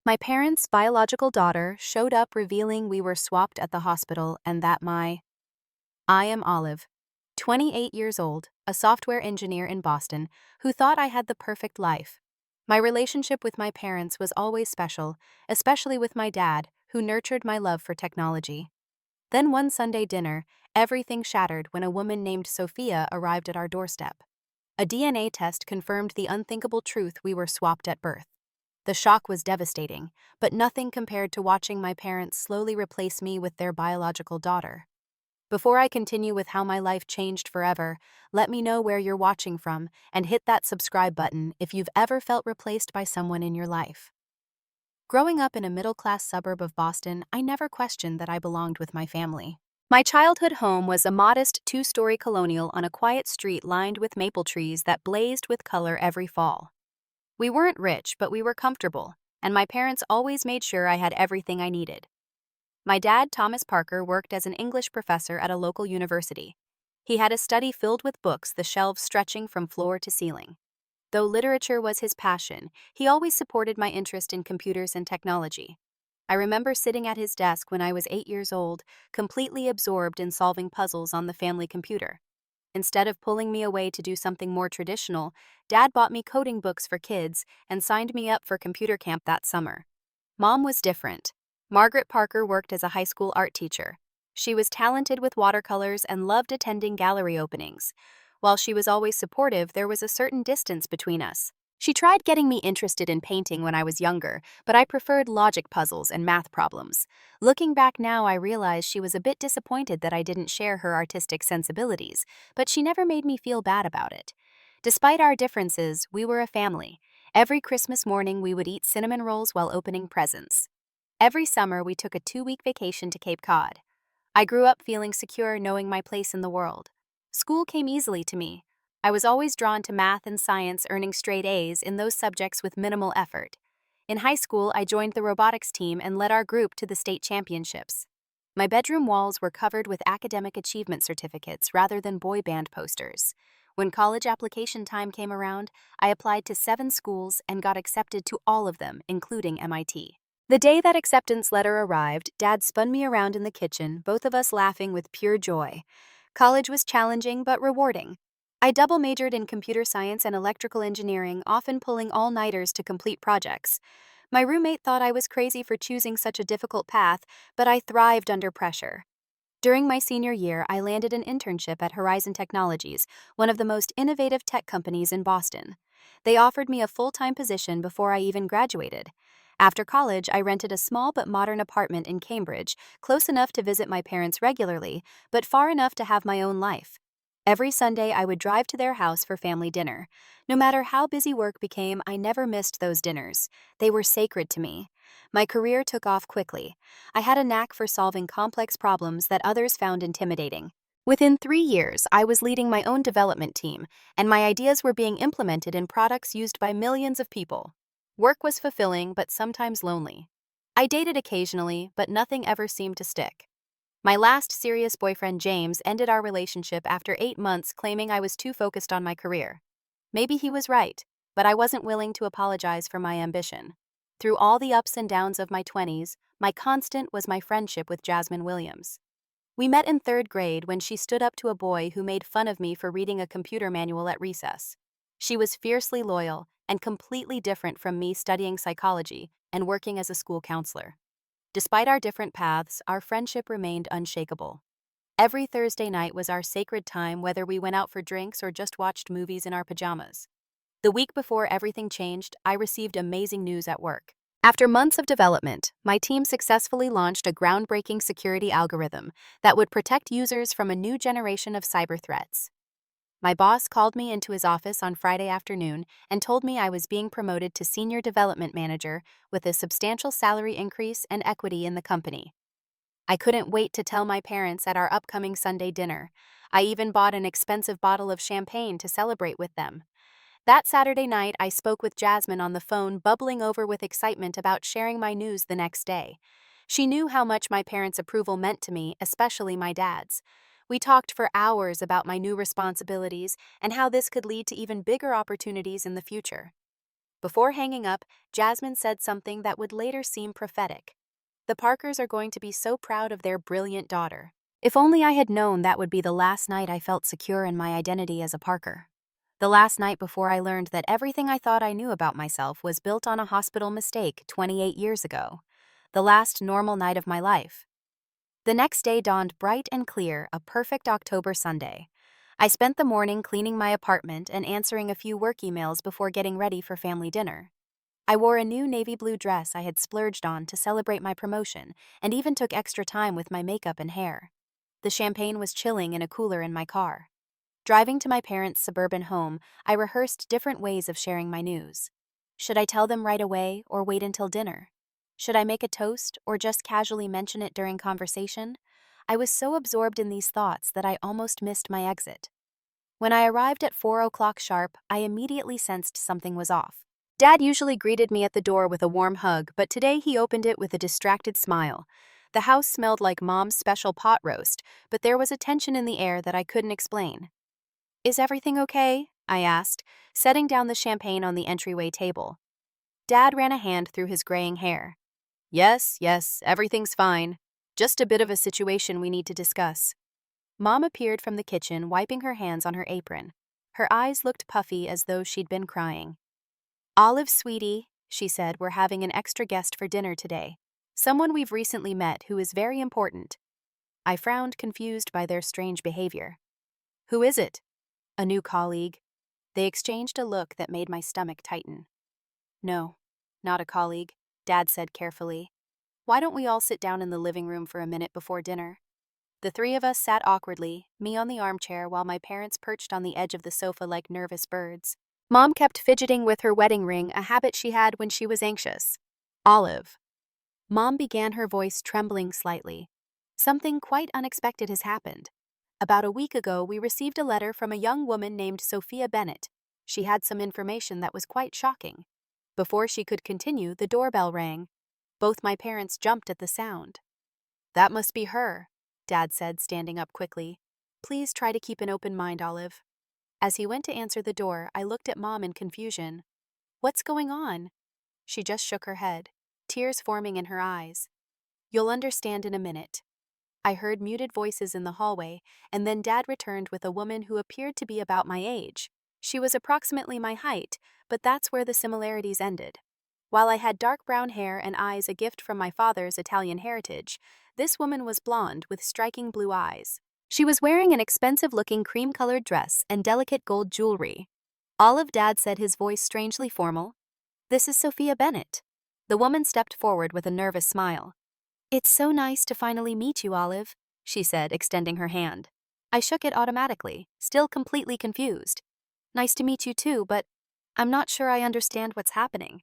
My parents' biological daughter showed up revealing we were swapped at the hospital and that I am Olive, 28 years old, a software engineer in Boston, who thought I had the perfect life. My relationship with my parents was always special, especially with my dad, who nurtured my love for technology. Then one Sunday dinner, everything shattered when a woman named Sophia arrived at our doorstep. A DNA test confirmed the unthinkable truth we were swapped at birth. The shock was devastating, but nothing compared to watching my parents slowly replace me with their biological daughter. Before I continue with how my life changed forever, let me know where you're watching from and hit that subscribe button if you've ever felt replaced by someone in your life. Growing up in a middle-class suburb of Boston, I never questioned that I belonged with my family. My childhood home was a modest two-story colonial on a quiet street lined with maple trees that blazed with color every fall. We weren't rich, but we were comfortable, and my parents always made sure I had everything I needed. My dad, Thomas Parker, worked as an English professor at a local university. He had a study filled with books, the shelves stretching from floor to ceiling. Though literature was his passion, he always supported my interest in computers and technology. I remember sitting at his desk when I was 8 years old, completely absorbed in solving puzzles on the family computer. Instead of pulling me away to do something more traditional, Dad bought me coding books for kids and signed me up for computer camp that summer. Mom was different. Margaret Parker worked as a high school art teacher. She was talented with watercolors and loved attending gallery openings. While she was always supportive, there was a certain distance between us. She tried getting me interested in painting when I was younger, but I preferred logic puzzles and math problems. Looking back now, I realize she was a bit disappointed that I didn't share her artistic sensibilities, but she never made me feel bad about it. Despite our differences, we were a family. Every Christmas morning, we would eat cinnamon rolls while opening presents. Every summer, we took a 2-week vacation to Cape Cod. I grew up feeling secure, knowing my place in the world. School came easily to me. I was always drawn to math and science, earning straight A's in those subjects with minimal effort. In high school, I joined the robotics team and led our group to the state championships. My bedroom walls were covered with academic achievement certificates rather than boy band posters. When college application time came around, I applied to 7 schools and got accepted to all of them, including MIT. The day that acceptance letter arrived, Dad spun me around in the kitchen, both of us laughing with pure joy. College was challenging but rewarding. I double majored in computer science and electrical engineering, often pulling all-nighters to complete projects. My roommate thought I was crazy for choosing such a difficult path, but I thrived under pressure. During my senior year, I landed an internship at Horizon Technologies, one of the most innovative tech companies in Boston. They offered me a full-time position before I even graduated. After college, I rented a small but modern apartment in Cambridge, close enough to visit my parents regularly, but far enough to have my own life. Every Sunday, I would drive to their house for family dinner. No matter how busy work became, I never missed those dinners. They were sacred to me. My career took off quickly. I had a knack for solving complex problems that others found intimidating. Within 3 years, I was leading my own development team, and my ideas were being implemented in products used by millions of people. Work was fulfilling, but sometimes lonely. I dated occasionally, but nothing ever seemed to stick. My last serious boyfriend, James, ended our relationship after 8 months, claiming I was too focused on my career. Maybe he was right, but I wasn't willing to apologize for my ambition. Through all the ups and downs of my 20s, my constant was my friendship with Jasmine Williams. We met in 3rd grade when she stood up to a boy who made fun of me for reading a computer manual at recess. She was fiercely loyal and completely different from me, studying psychology and working as a school counselor. Despite our different paths, our friendship remained unshakable. Every Thursday night was our sacred time, whether we went out for drinks or just watched movies in our pajamas. The week before everything changed, I received amazing news at work. After months of development, my team successfully launched a groundbreaking security algorithm that would protect users from a new generation of cyber threats. My boss called me into his office on Friday afternoon and told me I was being promoted to Senior Development Manager with a substantial salary increase and equity in the company. I couldn't wait to tell my parents at our upcoming Sunday dinner. I even bought an expensive bottle of champagne to celebrate with them. That Saturday night, I spoke with Jasmine on the phone, bubbling over with excitement about sharing my news the next day. She knew how much my parents' approval meant to me, especially my dad's. We talked for hours about my new responsibilities and how this could lead to even bigger opportunities in the future. Before hanging up, Jasmine said something that would later seem prophetic. The Parkers are going to be so proud of their brilliant daughter. If only I had known that would be the last night I felt secure in my identity as a Parker. The last night before I learned that everything I thought I knew about myself was built on a hospital mistake 28 years ago. The last normal night of my life. The next day dawned bright and clear, a perfect October Sunday. I spent the morning cleaning my apartment and answering a few work emails before getting ready for family dinner. I wore a new navy blue dress I had splurged on to celebrate my promotion, and even took extra time with my makeup and hair. The champagne was chilling in a cooler in my car. Driving to my parents' suburban home, I rehearsed different ways of sharing my news. Should I tell them right away or wait until dinner? Should I make a toast or just casually mention it during conversation? I was so absorbed in these thoughts that I almost missed my exit. When I arrived at 4 o'clock sharp, I immediately sensed something was off. Dad usually greeted me at the door with a warm hug, but today he opened it with a distracted smile. The house smelled like Mom's special pot roast, but there was a tension in the air that I couldn't explain. "Is everything okay?" I asked, setting down the champagne on the entryway table. Dad ran a hand through his graying hair. Yes, everything's fine. Just a bit of a situation we need to discuss." Mom appeared from the kitchen, wiping her hands on her apron. Her eyes looked puffy as though she'd been crying. "Olive, sweetie," she said, "we're having an extra guest for dinner today. Someone we've recently met who is very important." I frowned, confused by their strange behavior. "Who is it?" "A new colleague." They exchanged a look that made my stomach tighten. "No, not a colleague," Dad said carefully. "Why don't we all sit down in the living room for a minute before dinner?" The three of us sat awkwardly, me on the armchair while my parents perched on the edge of the sofa like nervous birds. Mom kept fidgeting with her wedding ring, a habit she had when she was anxious. "Olive." Mom began, her voice trembling slightly. "Something quite unexpected has happened. About a week ago, we received a letter from a young woman named Sophia Bennett. She had some information that was quite shocking." Before she could continue, the doorbell rang. Both my parents jumped at the sound. "That must be her," Dad said, standing up quickly. "Please try to keep an open mind, Olive." As he went to answer the door, I looked at Mom in confusion. "What's going on?" She just shook her head, tears forming in her eyes. "You'll understand in a minute." I heard muted voices in the hallway, and then Dad returned with a woman who appeared to be about my age. She was approximately my height, but that's where the similarities ended. While I had dark brown hair and eyes, a gift from my father's Italian heritage, this woman was blonde with striking blue eyes. She was wearing an expensive-looking cream-colored dress and delicate gold jewelry. Olive, Dad said, his voice strangely formal. "This is Sophia Bennett." The woman stepped forward with a nervous smile. "It's so nice to finally meet you, Olive," she said, extending her hand. I shook it automatically, still completely confused. "Nice to meet you too, but I'm not sure I understand what's happening."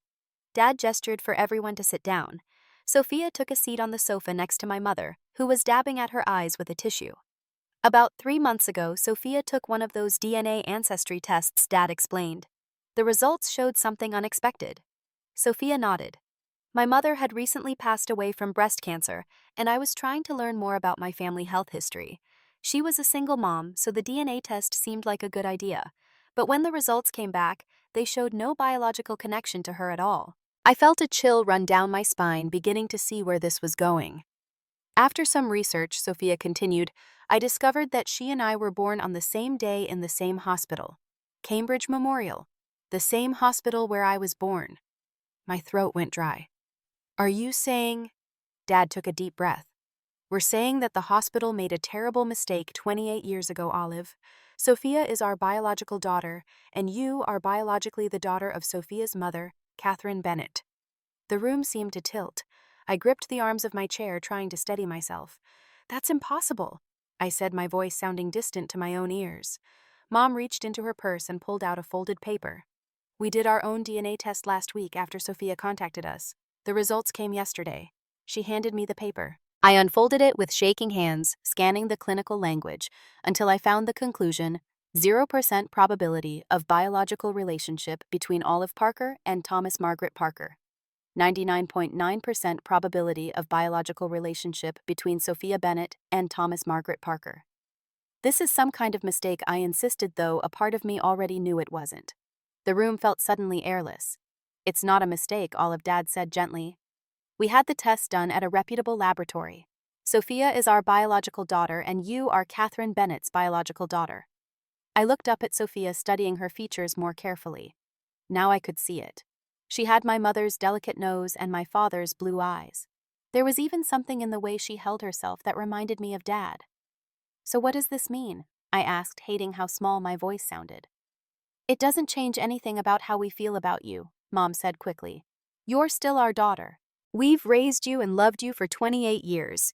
Dad gestured for everyone to sit down. Sophia took a seat on the sofa next to my mother, who was dabbing at her eyes with a tissue. "About 3 months ago, Sophia took one of those DNA ancestry tests," Dad explained. "The results showed something unexpected." Sophia nodded. "My mother had recently passed away from breast cancer, and I was trying to learn more about my family health history. She was a single mom, so the DNA test seemed like a good idea. But when the results came back, they showed no biological connection to her at all. I felt a chill run down my spine, beginning to see where this was going. After some research," Sophia continued, "I discovered that she and I were born on the same day in the same hospital. Cambridge Memorial. The same hospital where I was born." My throat went dry. "Are you saying—" Dad took a deep breath. "We're saying that the hospital made a terrible mistake 28 years ago, Olive. Sophia is our biological daughter, and you are biologically the daughter of Sophia's mother, Catherine Bennett." The room seemed to tilt. I gripped the arms of my chair, trying to steady myself. "That's impossible," I said, my voice sounding distant to my own ears. Mom reached into her purse and pulled out a folded paper. "We did our own DNA test last week after Sophia contacted us. The results came yesterday." She handed me the paper. I unfolded it with shaking hands, scanning the clinical language, until I found the conclusion: 0% probability of biological relationship between Olive Parker and Thomas Margaret Parker. 99.9% probability of biological relationship between Sophia Bennett and Thomas Margaret Parker. This is some kind of mistake, I insisted, though a part of me already knew it wasn't. The room felt suddenly airless. It's not a mistake, Olive, Dad said gently. We had the tests done at a reputable laboratory. Sophia is our biological daughter and you are Catherine Bennett's biological daughter. I looked up at Sophia, studying her features more carefully. Now I could see it. She had my mother's delicate nose and my father's blue eyes. There was even something in the way she held herself that reminded me of Dad. So what does this mean? I asked, hating how small my voice sounded. It doesn't change anything about how we feel about you, Mom said quickly. You're still our daughter. We've raised you and loved you for 28 years.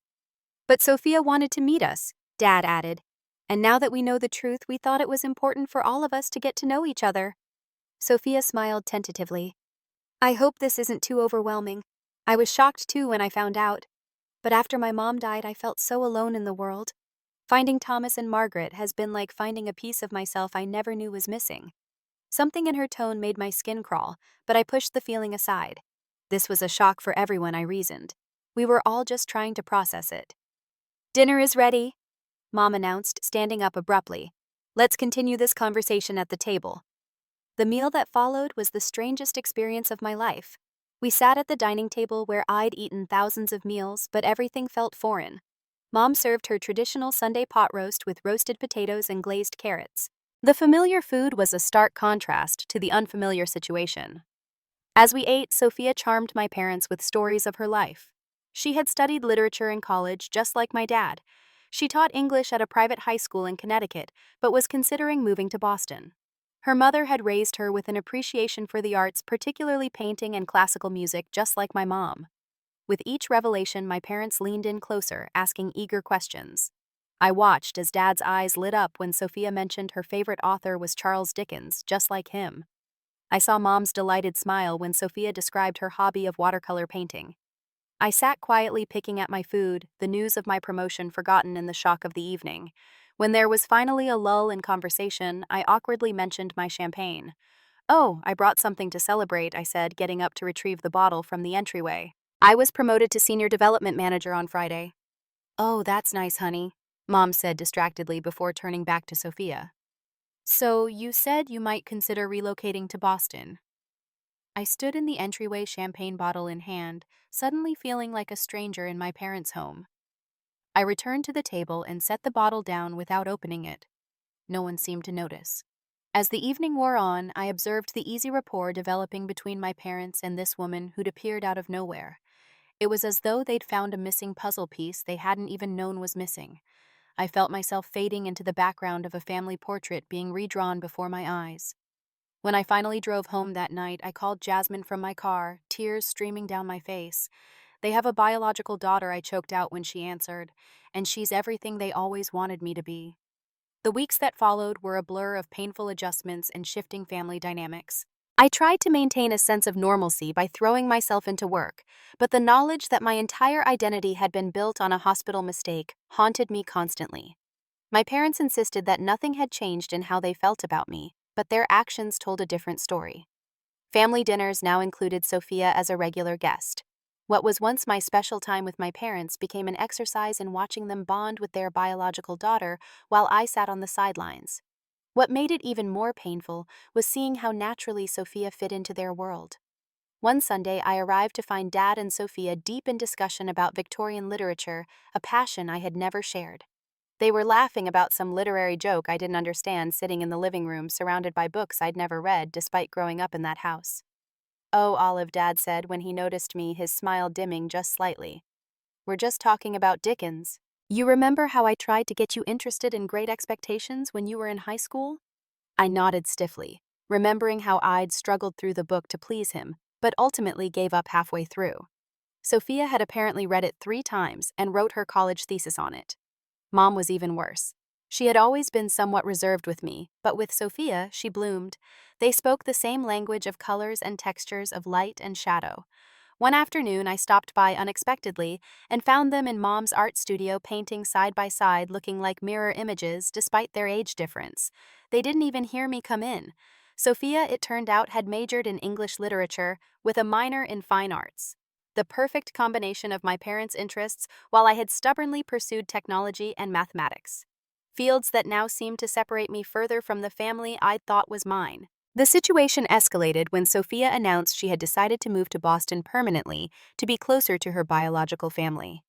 But Sophia wanted to meet us, Dad added. And now that we know the truth, we thought it was important for all of us to get to know each other. Sophia smiled tentatively. I hope this isn't too overwhelming. I was shocked too when I found out. But after my mom died, I felt so alone in the world. Finding Thomas and Margaret has been like finding a piece of myself I never knew was missing. Something in her tone made my skin crawl, but I pushed the feeling aside. This was a shock for everyone, I reasoned. We were all just trying to process it. Dinner is ready, Mom announced, standing up abruptly. Let's continue this conversation at the table. The meal that followed was the strangest experience of my life. We sat at the dining table where I'd eaten thousands of meals, but everything felt foreign. Mom served her traditional Sunday pot roast with roasted potatoes and glazed carrots. The familiar food was a stark contrast to the unfamiliar situation. As we ate, Sophia charmed my parents with stories of her life. She had studied literature in college, just like my dad. She taught English at a private high school in Connecticut, but was considering moving to Boston. Her mother had raised her with an appreciation for the arts, particularly painting and classical music, just like my mom. With each revelation, my parents leaned in closer, asking eager questions. I watched as Dad's eyes lit up when Sophia mentioned her favorite author was Charles Dickens, just like him. I saw Mom's delighted smile when Sophia described her hobby of watercolor painting. I sat quietly picking at my food, the news of my promotion forgotten in the shock of the evening. When there was finally a lull in conversation, I awkwardly mentioned my champagne. Oh, I brought something to celebrate, I said, getting up to retrieve the bottle from the entryway. I was promoted to Senior Development Manager on Friday. Oh, that's nice, honey, Mom said distractedly before turning back to Sophia. So, you said you might consider relocating to Boston. I stood in the entryway, champagne bottle in hand, suddenly feeling like a stranger in my parents' home. I returned to the table and set the bottle down without opening it. No one seemed to notice. As the evening wore on, I observed the easy rapport developing between my parents and this woman who'd appeared out of nowhere. It was as though they'd found a missing puzzle piece they hadn't even known was missing. I felt myself fading into the background of a family portrait being redrawn before my eyes. When I finally drove home that night, I called Jasmine from my car, tears streaming down my face. They have a biological daughter, I choked out when she answered, and she's everything they always wanted me to be. The weeks that followed were a blur of painful adjustments and shifting family dynamics. I tried to maintain a sense of normalcy by throwing myself into work, but the knowledge that my entire identity had been built on a hospital mistake haunted me constantly. My parents insisted that nothing had changed in how they felt about me, but their actions told a different story. Family dinners now included Sophia as a regular guest. What was once my special time with my parents became an exercise in watching them bond with their biological daughter while I sat on the sidelines. What made it even more painful was seeing how naturally Sophia fit into their world. One Sunday, I arrived to find Dad and Sophia deep in discussion about Victorian literature, a passion I had never shared. They were laughing about some literary joke I didn't understand, sitting in the living room surrounded by books I'd never read despite growing up in that house. Oh, Olive, Dad said when he noticed me, his smile dimming just slightly. We're just talking about Dickens. You remember how I tried to get you interested in Great Expectations when you were in high school? I nodded stiffly, remembering how I'd struggled through the book to please him, but ultimately gave up halfway through. Sophia had apparently read it 3 times and wrote her college thesis on it. Mom was even worse. She had always been somewhat reserved with me, but with Sophia, she bloomed. They spoke the same language of colors and textures, of light and shadow. One afternoon, I stopped by unexpectedly and found them in Mom's art studio painting side by side, looking like mirror images despite their age difference. They didn't even hear me come in. Sophia, it turned out, had majored in English literature with a minor in fine arts. The perfect combination of my parents' interests while I had stubbornly pursued technology and mathematics. Fields that now seemed to separate me further from the family I thought was mine. The situation escalated when Sophia announced she had decided to move to Boston permanently to be closer to her biological family.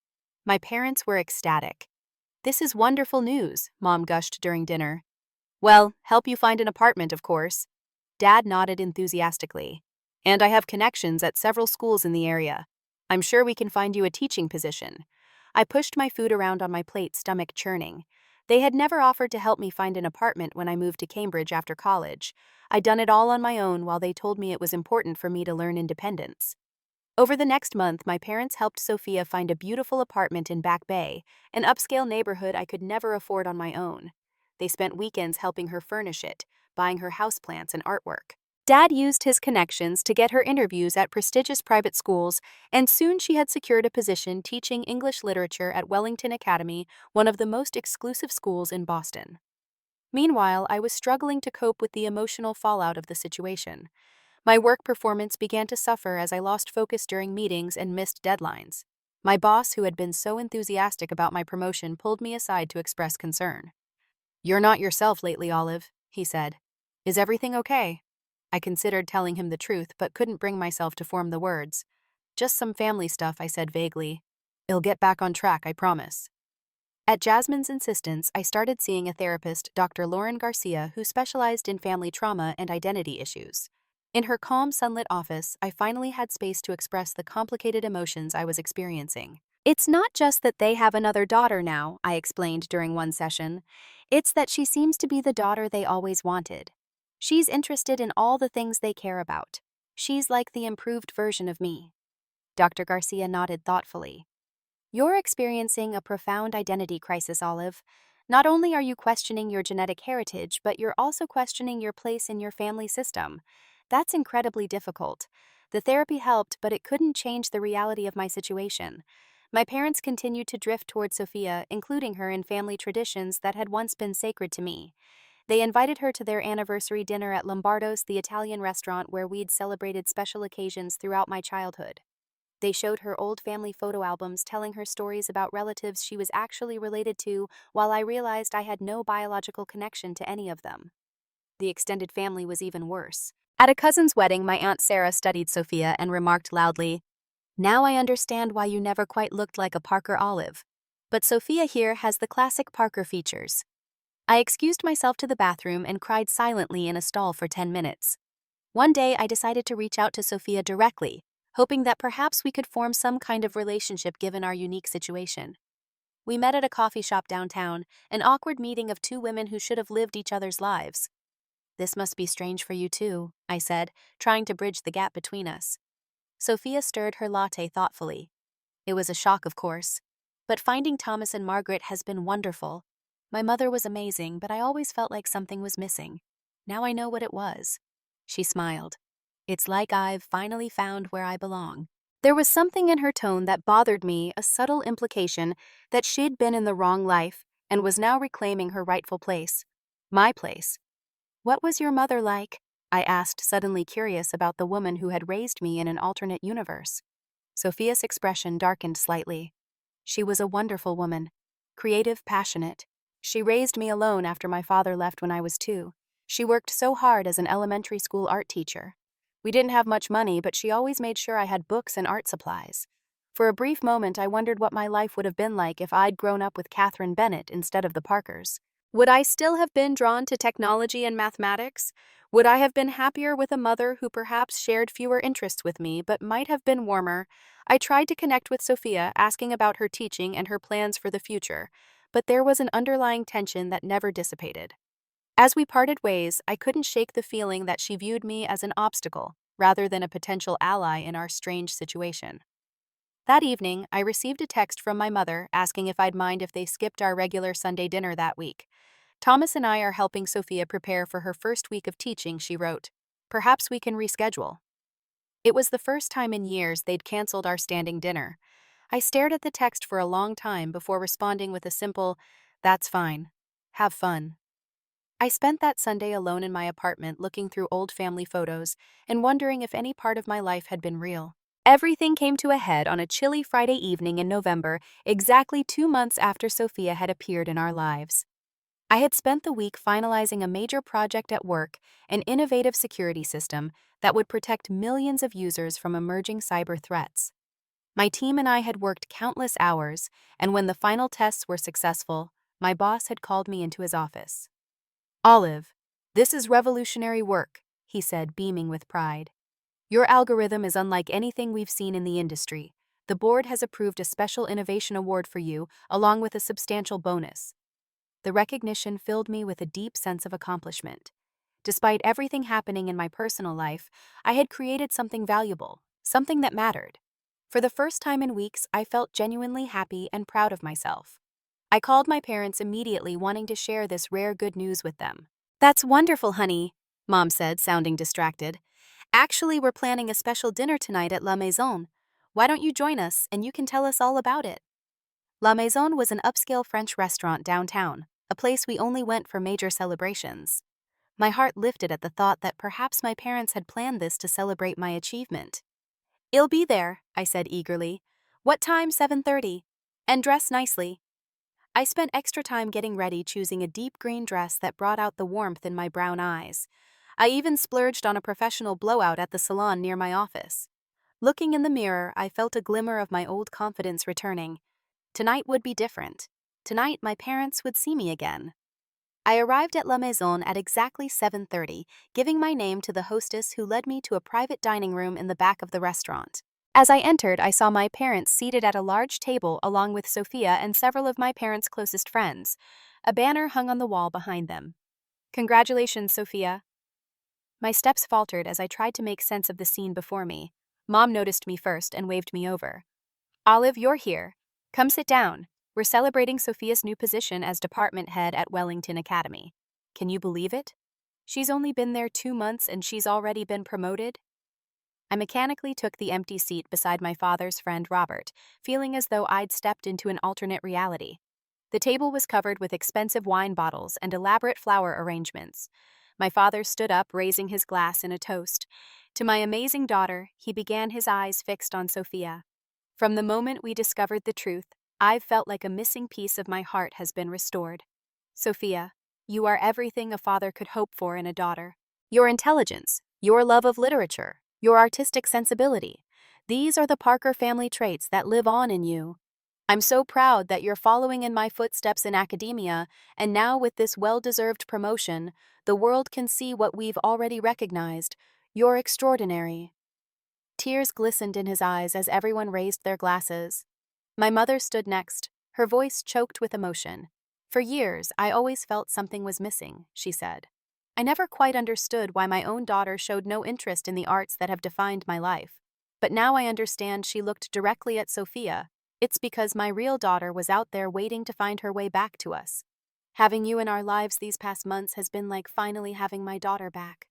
My parents were ecstatic. "This is wonderful news," Mom gushed during dinner. "Well, help you find an apartment, of course." Dad nodded enthusiastically. "And I have connections at several schools in the area. I'm sure we can find you a teaching position." I pushed my food around on my plate, stomach churning. They had never offered to help me find an apartment when I moved to Cambridge after college. I'd done it all on my own while they told me it was important for me to learn independence. Over the next month, my parents helped Sophia find a beautiful apartment in Back Bay, an upscale neighborhood I could never afford on my own. They spent weekends helping her furnish it, buying her houseplants and artwork. Dad used his connections to get her interviews at prestigious private schools, and soon she had secured a position teaching English literature at Wellington Academy, one of the most exclusive schools in Boston. Meanwhile, I was struggling to cope with the emotional fallout of the situation. My work performance began to suffer as I lost focus during meetings and missed deadlines. My boss, who had been so enthusiastic about my promotion, pulled me aside to express concern. "You're not yourself lately, Olive," he said. "Is everything okay?" I considered telling him the truth, but couldn't bring myself to form the words. "Just some family stuff," I said vaguely. "It'll get back on track, I promise." At Jasmine's insistence, I started seeing a therapist, Dr. Lauren Garcia, who specialized in family trauma and identity issues. In her calm, sunlit office, I finally had space to express the complicated emotions I was experiencing. "It's not just that they have another daughter now," I explained during one session. "It's that she seems to be the daughter they always wanted. She's interested in all the things they care about. She's like the improved version of me." Dr. Garcia nodded thoughtfully. "You're experiencing a profound identity crisis, Olive. Not only are you questioning your genetic heritage, but you're also questioning your place in your family system. That's incredibly difficult. The therapy helped, but it couldn't change the reality of my situation. My parents continued to drift toward Sophia, including her in family traditions that had once been sacred to me. They invited her to their anniversary dinner at Lombardo's, the Italian restaurant where we'd celebrated special occasions throughout my childhood. They showed her old family photo albums telling her stories about relatives she was actually related to, while I realized I had no biological connection to any of them. The extended family was even worse. At a cousin's wedding, my Aunt Sarah studied Sophia and remarked loudly, "Now I understand why you never quite looked like a Parker Olive. But Sophia here has the classic Parker features." I excused myself to the bathroom and cried silently in a stall for 10 minutes. One day, I decided to reach out to Sophia directly, hoping that perhaps we could form some kind of relationship given our unique situation. We met at a coffee shop downtown, an awkward meeting of two women who should have lived each other's lives. "This must be strange for you too," I said, trying to bridge the gap between us. Sophia stirred her latte thoughtfully. "It was a shock, of course. But finding Thomas and Margaret has been wonderful. My mother was amazing, but I always felt like something was missing. Now I know what it was." She smiled. "It's like I've finally found where I belong." There was something in her tone that bothered me, a subtle implication that she'd been in the wrong life and was now reclaiming her rightful place. My place. "What was your mother like?" I asked, suddenly curious about the woman who had raised me in an alternate universe. Sophia's expression darkened slightly. "She was a wonderful woman. Creative, passionate. She raised me alone after my father left when I was 2. She worked so hard as an elementary school art teacher. We didn't have much money, but she always made sure I had books and art supplies. For a brief moment, I wondered what my life would have been like if I'd grown up with Catherine Bennett instead of the Parkers. Would I still have been drawn to technology and mathematics? Would I have been happier with a mother who perhaps shared fewer interests with me but might have been warmer? I tried to connect with Sophia, asking about her teaching and her plans for the future, but there was an underlying tension that never dissipated. As we parted ways, I couldn't shake the feeling that she viewed me as an obstacle rather than a potential ally in our strange situation. That evening, I received a text from my mother asking if I'd mind if they skipped our regular Sunday dinner that week. "Thomas and I are helping Sophia prepare for her first week of teaching," she wrote. "Perhaps we can reschedule." It was the first time in years they'd canceled our standing dinner. I stared at the text for a long time before responding with a simple, "That's fine. Have fun." I spent that Sunday alone in my apartment looking through old family photos and wondering if any part of my life had been real. Everything came to a head on a chilly Friday evening in November, exactly 2 months after Sophia had appeared in our lives. I had spent the week finalizing a major project at work, an innovative security system that would protect millions of users from emerging cyber threats. My team and I had worked countless hours, and when the final tests were successful, my boss had called me into his office. "Olive, this is revolutionary work," he said, beaming with pride. "Your algorithm is unlike anything we've seen in the industry. The board has approved a special innovation award for you, along with a substantial bonus." The recognition filled me with a deep sense of accomplishment. Despite everything happening in my personal life, I had created something valuable, something that mattered. For the first time in weeks, I felt genuinely happy and proud of myself. I called my parents immediately, wanting to share this rare good news with them. "That's wonderful, honey," Mom said, sounding distracted. "Actually, we're planning a special dinner tonight at La Maison. Why don't you join us and you can tell us all about it?" La Maison was an upscale French restaurant downtown, a place we only went for major celebrations. My heart lifted at the thought that perhaps my parents had planned this to celebrate my achievement. "I'll be there," I said eagerly. "What time? 7:30. And dress nicely." I spent extra time getting ready, choosing a deep green dress that brought out the warmth in my brown eyes. I even splurged on a professional blowout at the salon near my office. Looking in the mirror, I felt a glimmer of my old confidence returning. Tonight would be different. Tonight, my parents would see me again. I arrived at La Maison at exactly 7:30, giving my name to the hostess who led me to a private dining room in the back of the restaurant. As I entered, I saw my parents seated at a large table along with Sophia and several of my parents' closest friends. A banner hung on the wall behind them. "Congratulations, Sophia." My steps faltered as I tried to make sense of the scene before me. Mom noticed me first and waved me over. "Olive, you're here. Come sit down. We're celebrating Sophia's new position as department head at Wellington Academy. Can you believe it? She's only been there 2 months and she's already been promoted." I mechanically took the empty seat beside my father's friend Robert, feeling as though I'd stepped into an alternate reality. The table was covered with expensive wine bottles and elaborate flower arrangements. My father stood up, raising his glass in a toast. To my amazing daughter, he began, his eyes fixed on Sophia. "From the moment we discovered the truth, I've felt like a missing piece of my heart has been restored. Sophia, you are everything a father could hope for in a daughter. Your intelligence, your love of literature, your artistic sensibility. These are the Parker family traits that live on in you. I'm so proud that you're following in my footsteps in academia, and now with this well-deserved promotion, the world can see what we've already recognized. You're extraordinary." Tears glistened in his eyes as everyone raised their glasses. My mother stood next, her voice choked with emotion. "For years, I always felt something was missing," she said. "I never quite understood why my own daughter showed no interest in the arts that have defined my life. But now I understand she looked directly at Sophia. It's because my real daughter was out there waiting to find her way back to us. Having you in our lives these past months has been like finally having my daughter back."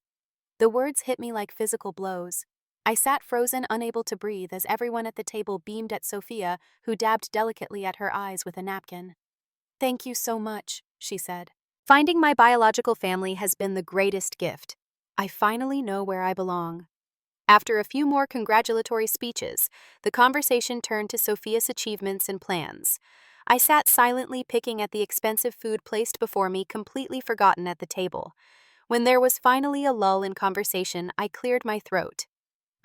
The words hit me like physical blows. I sat frozen, unable to breathe, as everyone at the table beamed at Sophia, who dabbed delicately at her eyes with a napkin. "Thank you so much," she said. "Finding my biological family has been the greatest gift. I finally know where I belong." After a few more congratulatory speeches, the conversation turned to Sophia's achievements and plans. I sat silently picking at the expensive food placed before me, completely forgotten at the table. When there was finally a lull in conversation, I cleared my throat.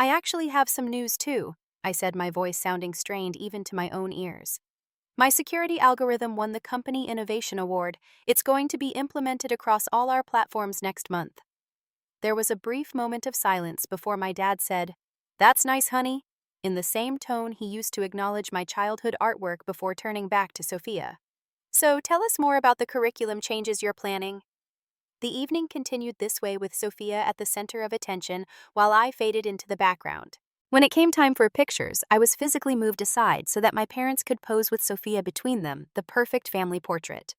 "I actually have some news too," I said, my voice sounding strained even to my own ears. "My security algorithm won the Company Innovation Award. It's going to be implemented across all our platforms next month." There was a brief moment of silence before my dad said, "That's nice, honey," in the same tone he used to acknowledge my childhood artwork before turning back to Sophia. "So tell us more about the curriculum changes you're planning." The evening continued this way, with Sophia at the center of attention while I faded into the background. When it came time for pictures, I was physically moved aside so that my parents could pose with Sophia between them, the perfect family portrait.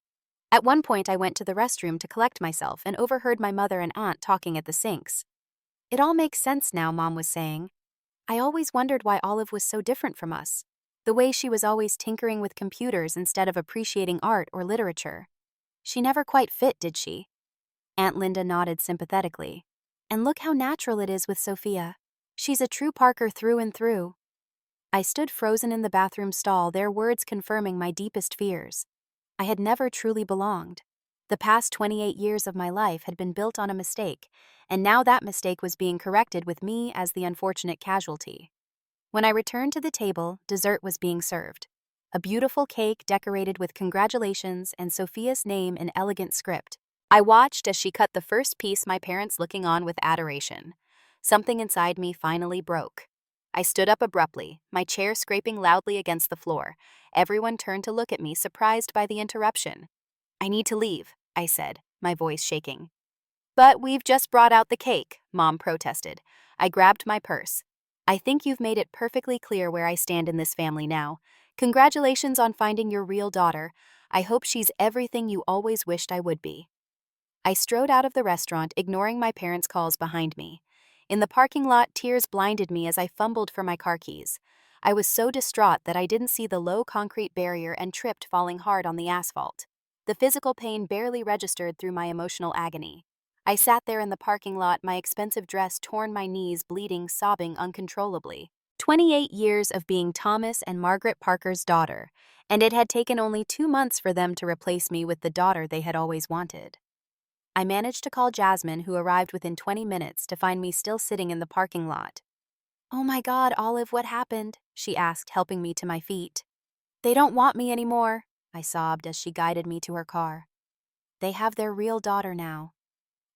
At one point, I went to the restroom to collect myself and overheard my mother and aunt talking at the sinks. "It all makes sense now," Mom was saying. "I always wondered why Olive was so different from us. The way she was always tinkering with computers instead of appreciating art or literature. She never quite fit, did she?" Aunt Linda nodded sympathetically. "And look how natural it is with Sophia. She's a true Parker through and through." I stood frozen in the bathroom stall, their words confirming my deepest fears. I had never truly belonged. The past 28 years of my life had been built on a mistake, and now that mistake was being corrected with me as the unfortunate casualty. When I returned to the table, dessert was being served. A beautiful cake decorated with congratulations and Sophia's name in elegant script. I watched as she cut the first piece, my parents looking on with adoration. Something inside me finally broke. I stood up abruptly, my chair scraping loudly against the floor. Everyone turned to look at me, surprised by the interruption. "I need to leave," I said, my voice shaking. "But we've just brought out the cake," Mom protested. I grabbed my purse. "I think you've made it perfectly clear where I stand in this family now. Congratulations on finding your real daughter. I hope she's everything you always wished I would be." I strode out of the restaurant, ignoring my parents' calls behind me. In the parking lot, tears blinded me as I fumbled for my car keys. I was so distraught that I didn't see the low concrete barrier and tripped, falling hard on the asphalt. The physical pain barely registered through my emotional agony. I sat there in the parking lot, my expensive dress torn, my knees bleeding, sobbing uncontrollably. 28 years of being Thomas and Margaret Parker's daughter, and it had taken only 2 months for them to replace me with the daughter they had always wanted. I managed to call Jasmine, who arrived within 20 minutes, to find me still sitting in the parking lot. "Oh my God, Olive, what happened?" she asked, helping me to my feet. "They don't want me anymore," I sobbed as she guided me to her car. "They have their real daughter now."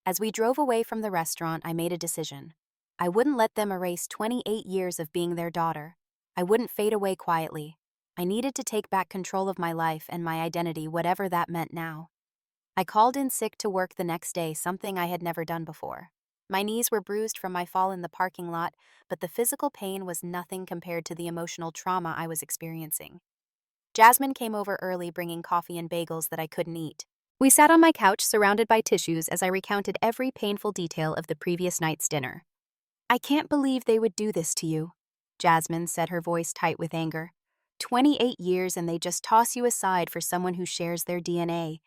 As we drove away from the restaurant, I made a decision. I wouldn't let them erase 28 years of being their daughter. I wouldn't fade away quietly. I needed to take back control of my life and my identity, whatever that meant now. I called in sick to work the next day, something I had never done before. My knees were bruised from my fall in the parking lot, but the physical pain was nothing compared to the emotional trauma I was experiencing. Jasmine came over early, bringing coffee and bagels that I couldn't eat. We sat on my couch, surrounded by tissues, as I recounted every painful detail of the previous night's dinner. "I can't believe they would do this to you," Jasmine said, her voice tight with anger. 28 years and they just toss you aside for someone who shares their DNA.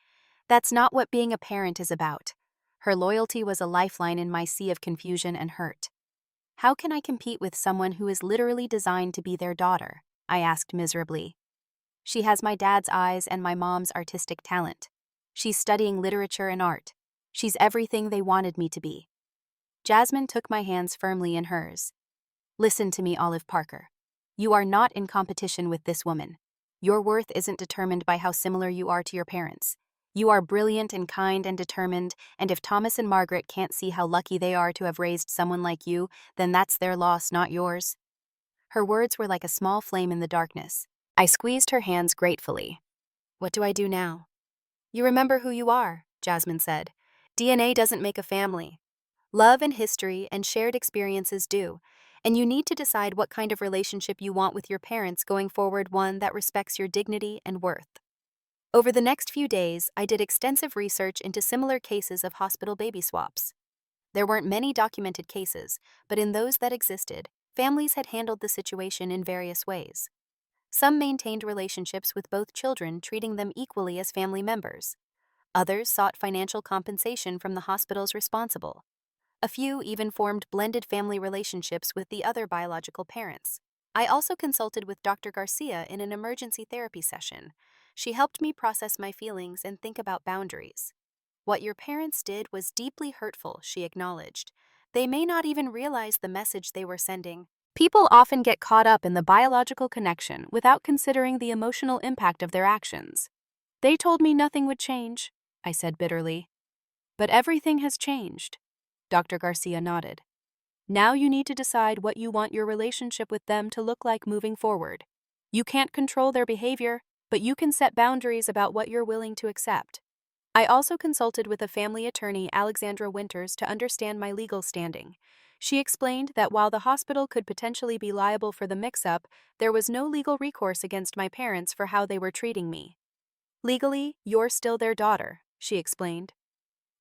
That's not what being a parent is about. Her loyalty was a lifeline in my sea of confusion and hurt. "How can I compete with someone who is literally designed to be their daughter?" I asked miserably. "She has my dad's eyes and my mom's artistic talent. She's studying literature and art. She's everything they wanted me to be." Jasmine took my hands firmly in hers. "Listen to me, Olive Parker. You are not in competition with this woman. Your worth isn't determined by how similar you are to your parents. You are brilliant and kind and determined, and if Thomas and Margaret can't see how lucky they are to have raised someone like you, then that's their loss, not yours." Her words were like a small flame in the darkness. I squeezed her hands gratefully. "What do I do now?" "You remember who you are," Jasmine said. "DNA doesn't make a family. Love and history and shared experiences do, and you need to decide what kind of relationship you want with your parents going forward, one that respects your dignity and worth." Over the next few days, I did extensive research into similar cases of hospital baby swaps. There weren't many documented cases, but in those that existed, families had handled the situation in various ways. Some maintained relationships with both children, treating them equally as family members. Others sought financial compensation from the hospitals responsible. A few even formed blended family relationships with the other biological parents. I also consulted with Dr. Garcia in an emergency therapy session. She helped me process my feelings and think about boundaries. "What your parents did was deeply hurtful," she acknowledged. "They may not even realize the message they were sending." People often get caught up in the biological connection without considering the emotional impact of their actions. "They told me nothing would change," I said bitterly. "But everything has changed." Dr. Garcia nodded. "Now you need to decide what you want your relationship with them to look like moving forward. You can't control their behavior, but you can set boundaries about what you're willing to accept." I also consulted with a family attorney, Alexandra Winters, to understand my legal standing. She explained that while the hospital could potentially be liable for the mix-up, there was no legal recourse against my parents for how they were treating me. "Legally, you're still their daughter," she explained.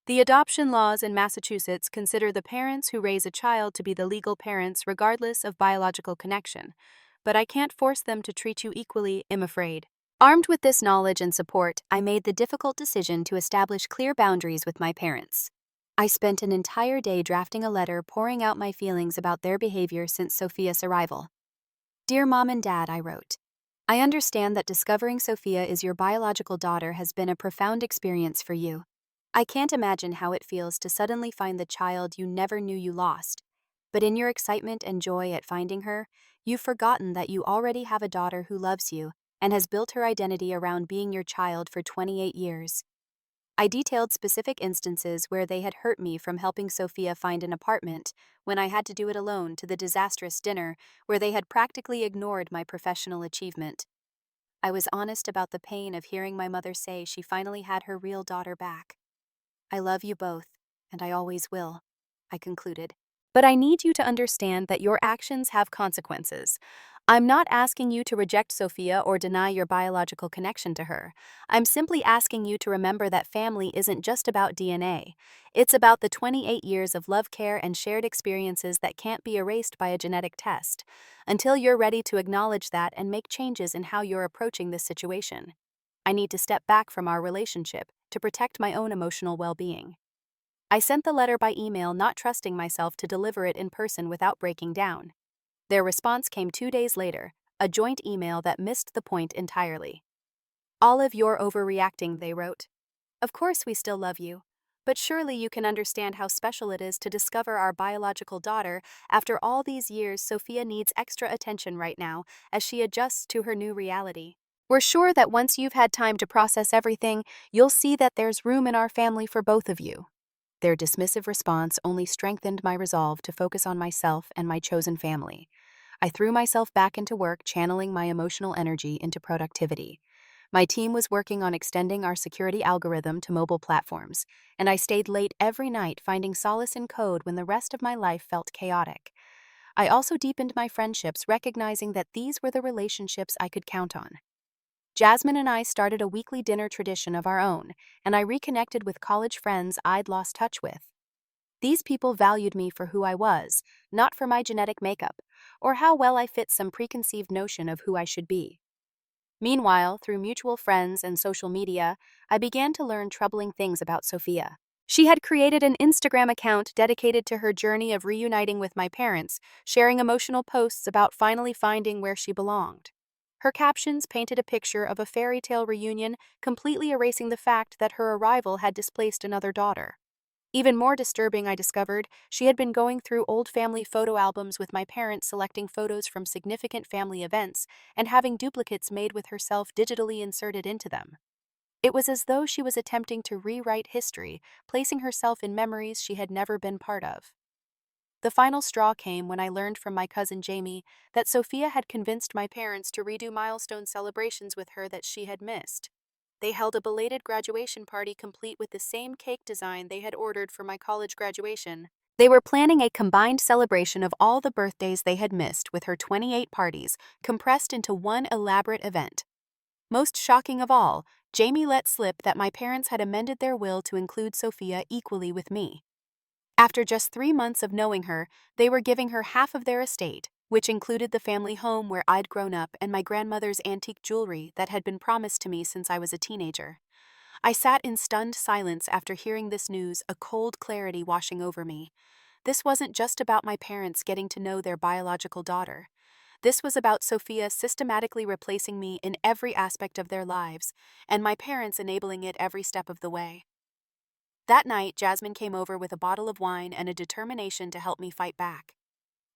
"The adoption laws in Massachusetts consider the parents who raise a child to be the legal parents regardless of biological connection, but I can't force them to treat you equally, I'm afraid." Armed with this knowledge and support, I made the difficult decision to establish clear boundaries with my parents. I spent an entire day drafting a letter, pouring out my feelings about their behavior since Sophia's arrival. "Dear Mom and Dad," I wrote, "I understand that discovering Sophia is your biological daughter has been a profound experience for you. I can't imagine how it feels to suddenly find the child you never knew you lost. But in your excitement and joy at finding her, you've forgotten that you already have a daughter who loves you and has built her identity around being your child for 28 years. I detailed specific instances where they had hurt me, from helping Sophia find an apartment when I had to do it alone to the disastrous dinner where they had practically ignored my professional achievement. I was honest about the pain of hearing my mother say she finally had her real daughter back. I love you both, and I always will, I concluded. But I need you to understand that your actions have consequences. I'm not asking you to reject Sophia or deny your biological connection to her. I'm simply asking you to remember that family isn't just about DNA. It's about the 28 years of love, care, and shared experiences that can't be erased by a genetic test. Until you're ready to acknowledge that and make changes in how you're approaching this situation, I need to step back from our relationship to protect my own emotional well-being. I sent the letter by email, not trusting myself to deliver it in person without breaking down. Their response came 2 days later, a joint email that missed the point entirely. "Olive, you're overreacting," they wrote. "Of course we still love you, but surely you can understand how special it is to discover our biological daughter after all these years. Sophia needs extra attention right now as she adjusts to her new reality. We're sure that once you've had time to process everything, you'll see that there's room in our family for both of you." Their dismissive response only strengthened my resolve to focus on myself and my chosen family. I threw myself back into work, channeling my emotional energy into productivity. My team was working on extending our security algorithm to mobile platforms, and I stayed late every night, finding solace in code when the rest of my life felt chaotic. I also deepened my friendships, recognizing that these were the relationships I could count on. Jasmine and I started a weekly dinner tradition of our own, and I reconnected with college friends I'd lost touch with. These people valued me for who I was, not for my genetic makeup, or how well I fit some preconceived notion of who I should be. Meanwhile, through mutual friends and social media, I began to learn troubling things about Sophia. She had created an Instagram account dedicated to her journey of reuniting with my parents, sharing emotional posts about finally finding where she belonged. Her captions painted a picture of a fairy tale reunion, completely erasing the fact that her arrival had displaced another daughter. Even more disturbing, I discovered, she had been going through old family photo albums with my parents, selecting photos from significant family events and having duplicates made with herself digitally inserted into them. It was as though she was attempting to rewrite history, placing herself in memories she had never been part of. The final straw came when I learned from my cousin Jamie that Sophia had convinced my parents to redo milestone celebrations with her that she had missed. They held a belated graduation party complete with the same cake design they had ordered for my college graduation. They were planning a combined celebration of all the birthdays they had missed, with her 28 parties compressed into one elaborate event. Most shocking of all, Jamie let slip that my parents had amended their will to include Sophia equally with me. After just 3 months of knowing her, they were giving her half of their estate, which included the family home where I'd grown up and my grandmother's antique jewelry that had been promised to me since I was a teenager. I sat in stunned silence after hearing this news, a cold clarity washing over me. This wasn't just about my parents getting to know their biological daughter. This was about Sophia systematically replacing me in every aspect of their lives, and my parents enabling it every step of the way. That night, Jasmine came over with a bottle of wine and a determination to help me fight back.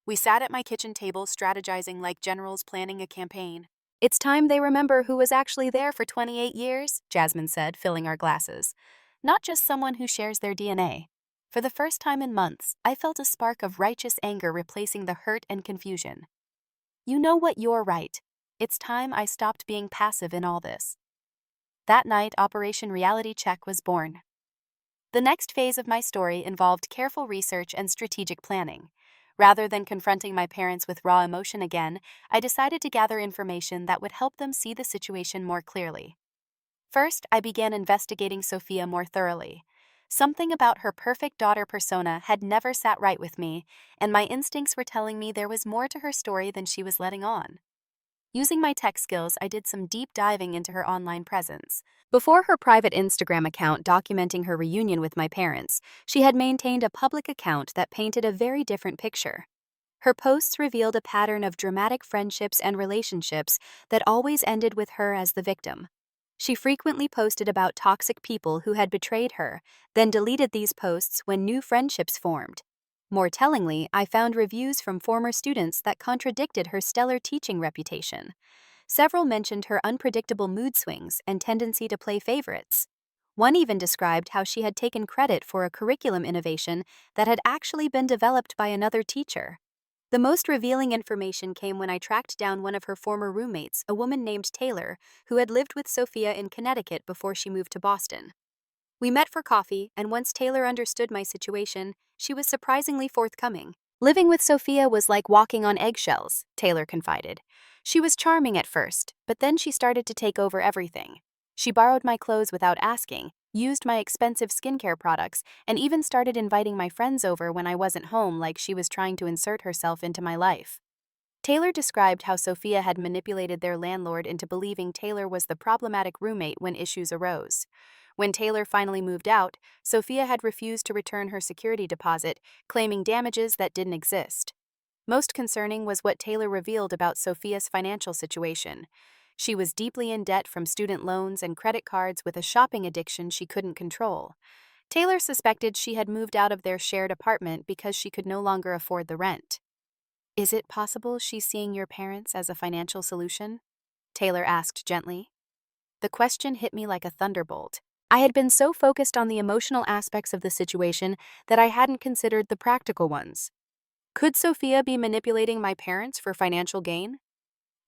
We sat at my kitchen table, strategizing like generals planning a campaign. "It's time they remember who was actually there for 28 years, Jasmine said, filling our glasses. "Not just someone who shares their DNA." For the first time in months, I felt a spark of righteous anger replacing the hurt and confusion. "You know what? You're right. It's time I stopped being passive in all this." That night, Operation Reality Check was born. The next phase of my story involved careful research and strategic planning. Rather than confronting my parents with raw emotion again, I decided to gather information that would help them see the situation more clearly. First, I began investigating Sophia more thoroughly. Something about her perfect daughter persona had never sat right with me, and my instincts were telling me there was more to her story than she was letting on. Using my tech skills, I did some deep diving into her online presence. Before her private Instagram account documenting her reunion with my parents, she had maintained a public account that painted a very different picture. Her posts revealed a pattern of dramatic friendships and relationships that always ended with her as the victim. She frequently posted about toxic people who had betrayed her, then deleted these posts when new friendships formed. More tellingly, I found reviews from former students that contradicted her stellar teaching reputation. Several mentioned her unpredictable mood swings and tendency to play favorites. One even described how she had taken credit for a curriculum innovation that had actually been developed by another teacher. The most revealing information came when I tracked down one of her former roommates, a woman named Taylor, who had lived with Sophia in Connecticut before she moved to Boston. We met for coffee, and once Taylor understood my situation, she was surprisingly forthcoming. Living with Sophia was like walking on eggshells, Taylor confided. She was charming at first, but then she started to take over everything. She borrowed my clothes without asking, used my expensive skincare products, and even started inviting my friends over when I wasn't home like she was trying to insert herself into my life. Taylor described how Sophia had manipulated their landlord into believing Taylor was the problematic roommate when issues arose. When Taylor finally moved out, Sophia had refused to return her security deposit, claiming damages that didn't exist. Most concerning was what Taylor revealed about Sophia's financial situation. She was deeply in debt from student loans and credit cards with a shopping addiction she couldn't control. Taylor suspected she had moved out of their shared apartment because she could no longer afford the rent. "Is it possible she's seeing your parents as a financial solution?" Taylor asked gently. The question hit me like a thunderbolt. I had been so focused on the emotional aspects of the situation that I hadn't considered the practical ones. Could Sophia be manipulating my parents for financial gain?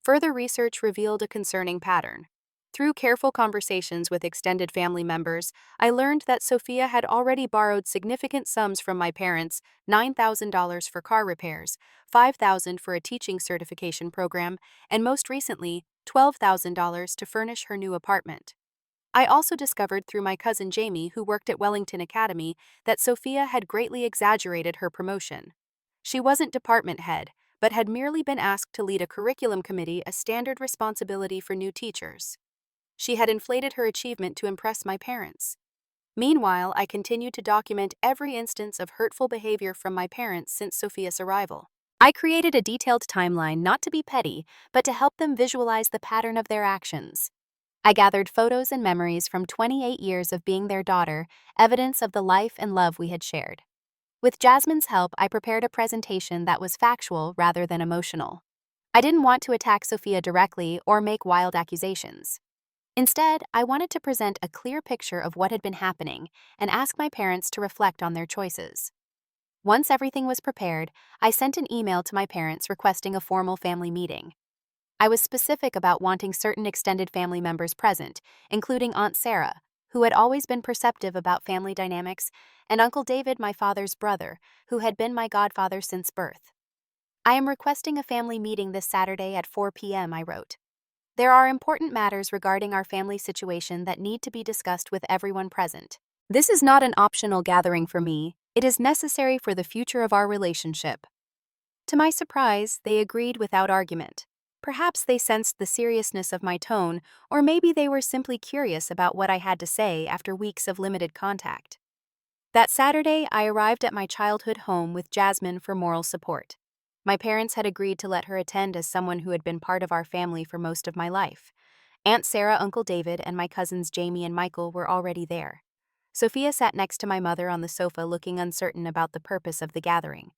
Further research revealed a concerning pattern. Through careful conversations with extended family members, I learned that Sophia had already borrowed significant sums from my parents: $9,000 for car repairs, $5,000 for a teaching certification program, and most recently, $12,000 to furnish her new apartment. I also discovered through my cousin Jamie, who worked at Wellington Academy, that Sophia had greatly exaggerated her promotion. She wasn't department head, but had merely been asked to lead a curriculum committee, a standard responsibility for new teachers. She had inflated her achievement to impress my parents. Meanwhile, I continued to document every instance of hurtful behavior from my parents since Sophia's arrival. I created a detailed timeline not to be petty, but to help them visualize the pattern of their actions. I gathered photos and memories from 28 years of being their daughter, evidence of the life and love we had shared. With Jasmine's help, I prepared a presentation that was factual rather than emotional. I didn't want to attack Sophia directly or make wild accusations. Instead, I wanted to present a clear picture of what had been happening and ask my parents to reflect on their choices. Once everything was prepared, I sent an email to my parents requesting a formal family meeting. I was specific about wanting certain extended family members present, including Aunt Sarah, who had always been perceptive about family dynamics, and Uncle David, my father's brother, who had been my godfather since birth. "I am requesting a family meeting this Saturday at 4 p.m., I wrote. "There are important matters regarding our family situation that need to be discussed with everyone present. This is not an optional gathering for me, it is necessary for the future of our relationship." To my surprise, they agreed without argument. Perhaps they sensed the seriousness of my tone, or maybe they were simply curious about what I had to say after weeks of limited contact. That Saturday, I arrived at my childhood home with Jasmine for moral support. My parents had agreed to let her attend as someone who had been part of our family for most of my life. Aunt Sarah, Uncle David, and my cousins Jamie and Michael were already there. Sophia sat next to my mother on the sofa, looking uncertain about the purpose of the gathering.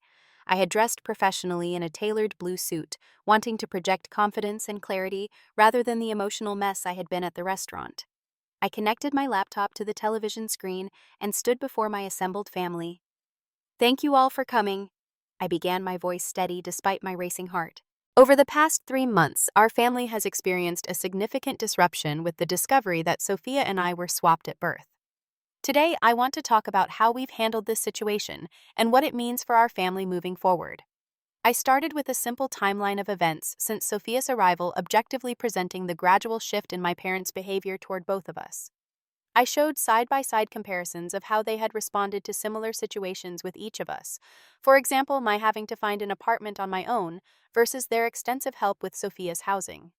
I had dressed professionally in a tailored blue suit, wanting to project confidence and clarity rather than the emotional mess I had been at the restaurant. I connected my laptop to the television screen and stood before my assembled family. "Thank you all for coming," I began, my voice steady despite my racing heart. Over the past 3 months, our family has experienced a significant disruption with the discovery that Sophia and I were swapped at birth. Today, I want to talk about how we've handled this situation and what it means for our family moving forward. I started with a simple timeline of events since Sophia's arrival, objectively presenting the gradual shift in my parents' behavior toward both of us. I showed side-by-side comparisons of how they had responded to similar situations with each of us. For example, my having to find an apartment on my own versus their extensive help with Sophia's housing.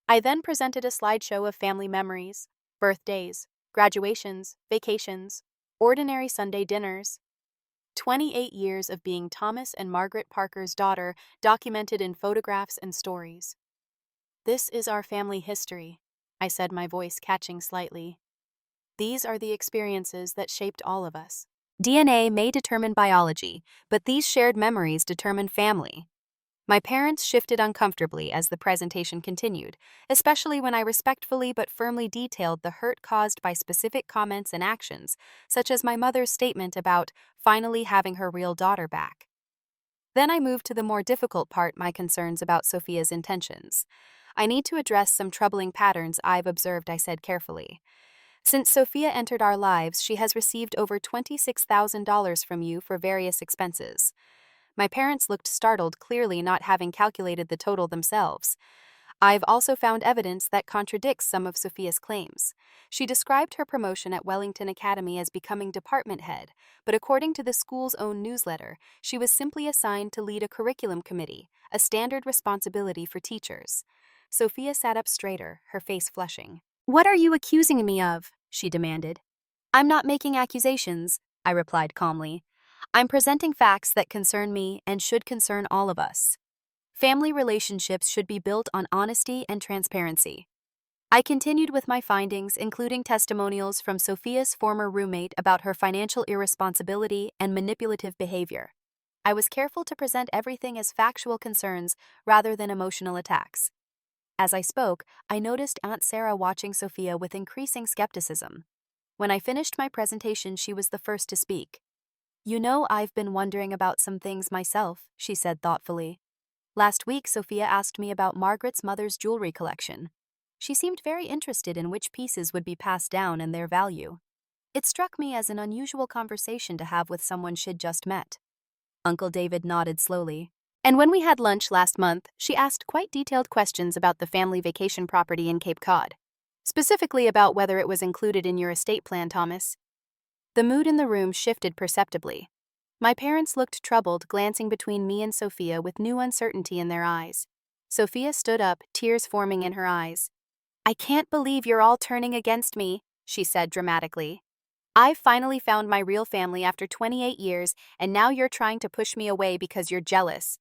I then presented a slideshow of family memories, birthdays, graduations, vacations, ordinary Sunday dinners. 28 years of being Thomas and Margaret Parker's daughter, documented in photographs and stories. This is our family history. I said, my voice catching slightly. These are the experiences that shaped all of us. DNA may determine biology, but these shared memories determine family. My parents shifted uncomfortably as the presentation continued, especially when I respectfully but firmly detailed the hurt caused by specific comments and actions, such as my mother's statement about finally having her real daughter back. Then I moved to the more difficult part, my concerns about Sophia's intentions. I need to address some troubling patterns I've observed, I said carefully. Since Sophia entered our lives, she has received over $26,000 from you for various expenses. My parents looked startled, clearly not having calculated the total themselves. I've also found evidence that contradicts some of Sophia's claims. She described her promotion at Wellington Academy as becoming department head, but according to the school's own newsletter, she was simply assigned to lead a curriculum committee, a standard responsibility for teachers. Sophia sat up straighter, her face flushing. "What are you accusing me of?" she demanded. "I'm not making accusations," I replied calmly. "I'm presenting facts that concern me and should concern all of us. Family relationships should be built on honesty and transparency." I continued with my findings, including testimonials from Sophia's former roommate about her financial irresponsibility and manipulative behavior. I was careful to present everything as factual concerns rather than emotional attacks. As I spoke, I noticed Aunt Sarah watching Sophia with increasing skepticism. When I finished my presentation, she was the first to speak. "You know, I've been wondering about some things myself," she said thoughtfully. "Last week, Sophia asked me about Margaret's mother's jewelry collection. She seemed very interested in which pieces would be passed down and their value. It struck me as an unusual conversation to have with someone she'd just met." Uncle David nodded slowly. "And when we had lunch last month, she asked quite detailed questions about the family vacation property in Cape Cod. Specifically about whether it was included in your estate plan, Thomas." The mood in the room shifted perceptibly. My parents looked troubled, glancing between me and Sophia with new uncertainty in their eyes. Sophia stood up, tears forming in her eyes. "I can't believe you're all turning against me," she said dramatically. "I've finally found my real family after 28 years, and now you're trying to push me away because you're jealous."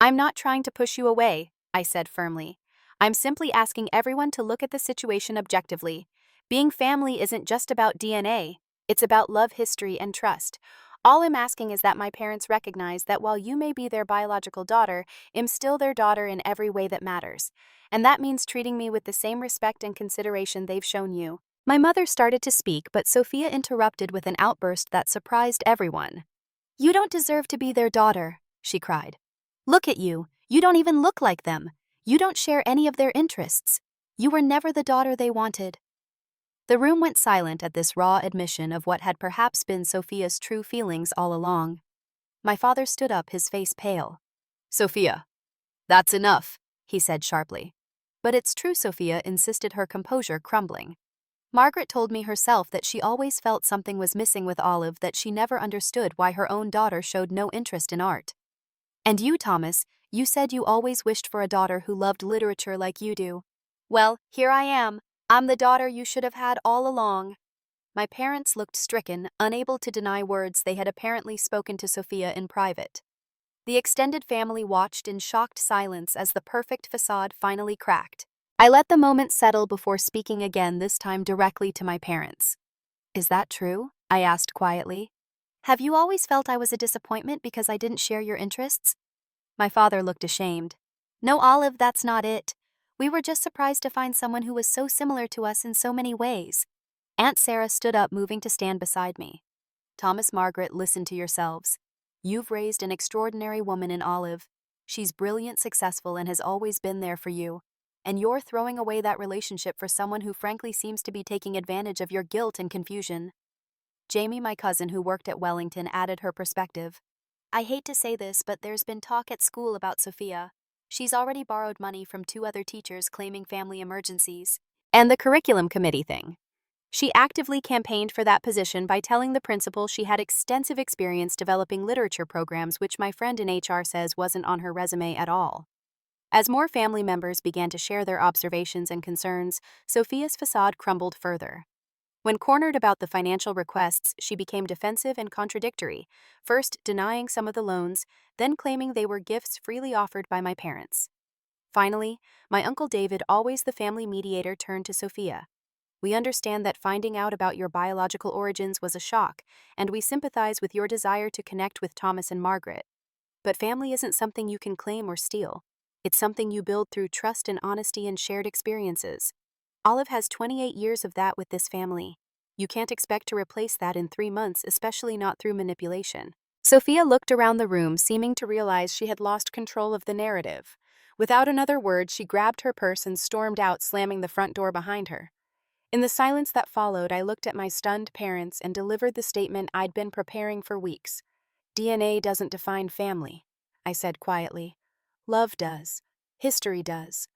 "I'm not trying to push you away," I said firmly. "I'm simply asking everyone to look at the situation objectively. Being family isn't just about DNA. It's about love, history, and trust. All I'm asking is that my parents recognize that while you may be their biological daughter, I'm still their daughter in every way that matters. And that means treating me with the same respect and consideration they've shown you." My mother started to speak, but Sophia interrupted with an outburst that surprised everyone. "You don't deserve to be their daughter," she cried. "Look at you. You don't even look like them. You don't share any of their interests. You were never the daughter they wanted." The room went silent at this raw admission of what had perhaps been Sophia's true feelings all along. My father stood up, his face pale. "Sophia, that's enough," he said sharply. "But it's true," Sophia insisted, her composure crumbling. "Margaret told me herself that she always felt something was missing with Olive, that she never understood why her own daughter showed no interest in art. And you, Thomas, you said you always wished for a daughter who loved literature like you do. Well, here I am. I'm the daughter you should have had all along." My parents looked stricken, unable to deny words they had apparently spoken to Sophia in private. The extended family watched in shocked silence as the perfect facade finally cracked. I let the moment settle before speaking again, this time directly to my parents. "Is that true?" I asked quietly. "Have you always felt I was a disappointment because I didn't share your interests?" My father looked ashamed. "No, Olive, that's not it. We were just surprised to find someone who was so similar to us in so many ways." Aunt Sarah stood up, moving to stand beside me. "Thomas, Margaret, listen to yourselves. You've raised an extraordinary woman in Olive. She's brilliant, successful, and has always been there for you. And you're throwing away that relationship for someone who frankly seems to be taking advantage of your guilt and confusion." Jamie, my cousin who worked at Wellington, added her perspective. "I hate to say this, but there's been talk at school about Sophia. She's already borrowed money from 2 other teachers claiming family emergencies. And the curriculum committee thing. She actively campaigned for that position by telling the principal she had extensive experience developing literature programs, which my friend in HR says wasn't on her resume at all." As more family members began to share their observations and concerns, Sophia's facade crumbled further. When cornered about the financial requests, she became defensive and contradictory, first denying some of the loans, then claiming they were gifts freely offered by my parents. Finally, my Uncle David, always the family mediator, turned to Sophia. We understand that finding out about your biological origins was a shock, and we sympathize with your desire to connect with Thomas and Margaret. But family isn't something you can claim or steal. It's something you build through trust and honesty and shared experiences. Olive has 28 years of that with this family. You can't expect to replace that in 3 months, especially not through manipulation. Sophia looked around the room, seeming to realize she had lost control of the narrative. Without another word, she grabbed her purse and stormed out, slamming the front door behind her. In the silence that followed, I looked at my stunned parents and delivered the statement I'd been preparing for weeks. DNA doesn't define family, I said quietly. Love does. History does.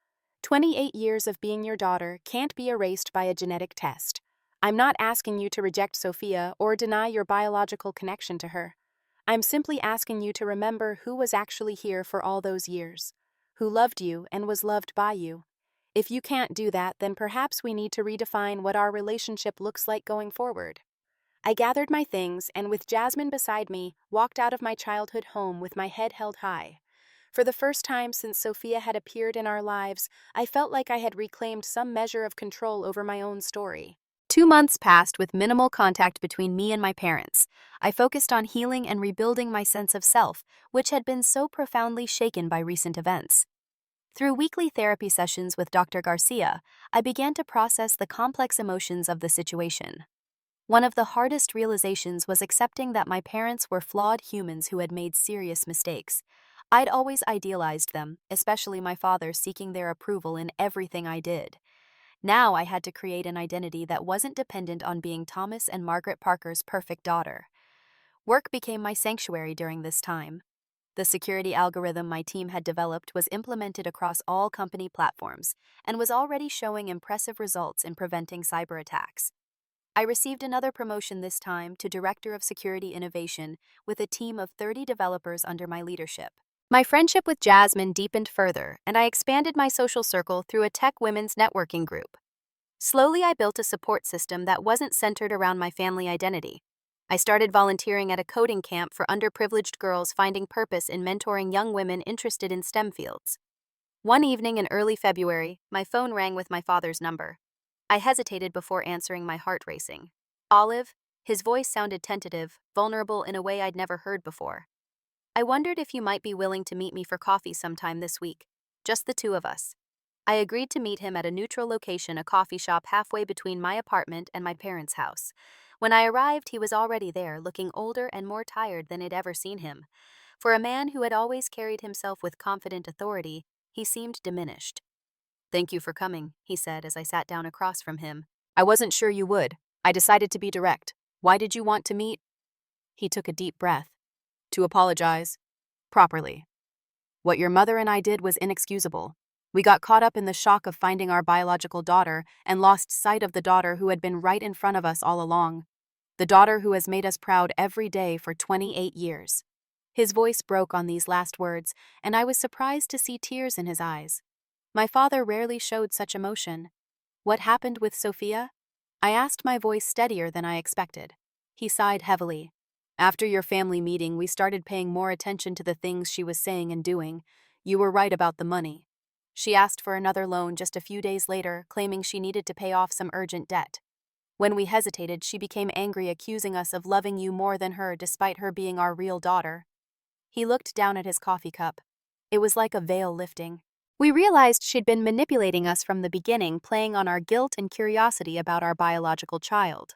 28 years of being your daughter can't be erased by a genetic test. I'm not asking you to reject Sophia or deny your biological connection to her. I'm simply asking you to remember who was actually here for all those years, who loved you and was loved by you. If you can't do that, then perhaps we need to redefine what our relationship looks like going forward. I gathered my things and, with Jasmine beside me, walked out of my childhood home with my head held high. For the first time since Sophia had appeared in our lives, I felt like I had reclaimed some measure of control over my own story. 2 months passed with minimal contact between me and my parents. I focused on healing and rebuilding my sense of self, which had been so profoundly shaken by recent events. Through weekly therapy sessions with Dr. Garcia, I began to process the complex emotions of the situation. One of the hardest realizations was accepting that my parents were flawed humans who had made serious mistakes. I'd always idealized them, especially my father, seeking their approval in everything I did. Now I had to create an identity that wasn't dependent on being Thomas and Margaret Parker's perfect daughter. Work became my sanctuary during this time. The security algorithm my team had developed was implemented across all company platforms and was already showing impressive results in preventing cyber attacks. I received another promotion, this time to Director of Security Innovation, with a team of 30 developers under my leadership. My friendship with Jasmine deepened further, and I expanded my social circle through a tech women's networking group. Slowly, I built a support system that wasn't centered around my family identity. I started volunteering at a coding camp for underprivileged girls, finding purpose in mentoring young women interested in STEM fields. One evening in early February, my phone rang with my father's number. I hesitated before answering, my heart racing. Olive? His voice sounded tentative, vulnerable in a way I'd never heard before. I wondered if you might be willing to meet me for coffee sometime this week. Just the two of us. I agreed to meet him at a neutral location, a coffee shop halfway between my apartment and my parents' house. When I arrived, he was already there, looking older and more tired than I'd ever seen him. For a man who had always carried himself with confident authority, he seemed diminished. "Thank you for coming," he said as I sat down across from him. "I wasn't sure you would. I decided to be direct. Why did you want to meet?" He took a deep breath. "To apologize. Properly. What your mother and I did was inexcusable. We got caught up in the shock of finding our biological daughter and lost sight of the daughter who had been right in front of us all along. The daughter who has made us proud every day for 28 years. His voice broke on these last words, and I was surprised to see tears in his eyes. My father rarely showed such emotion. "What happened with Sophia?" I asked, my voice steadier than I expected. He sighed heavily. "After your family meeting, we started paying more attention to the things she was saying and doing. You were right about the money. She asked for another loan just a few days later, claiming she needed to pay off some urgent debt. When we hesitated, she became angry, accusing us of loving you more than her, despite her being our real daughter." He looked down at his coffee cup. It was like a veil lifting. "We realized she'd been manipulating us from the beginning, playing on our guilt and curiosity about our biological child.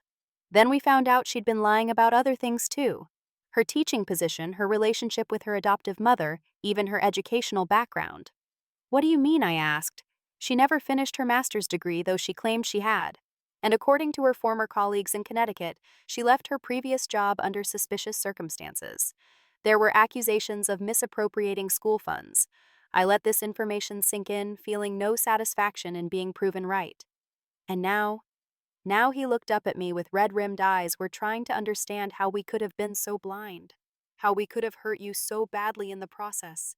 Then we found out she'd been lying about other things too. Her teaching position, her relationship with her adoptive mother, even her educational background." "What do you mean?" I asked. "She never finished her master's degree, though she claimed she had. And according to her former colleagues in Connecticut, she left her previous job under suspicious circumstances. There were accusations of misappropriating school funds. I let this information sink in, feeling no satisfaction in being proven right. And now he looked up at me with red-rimmed eyes. "We're trying to understand how we could have been so blind, how we could have hurt you so badly in the process.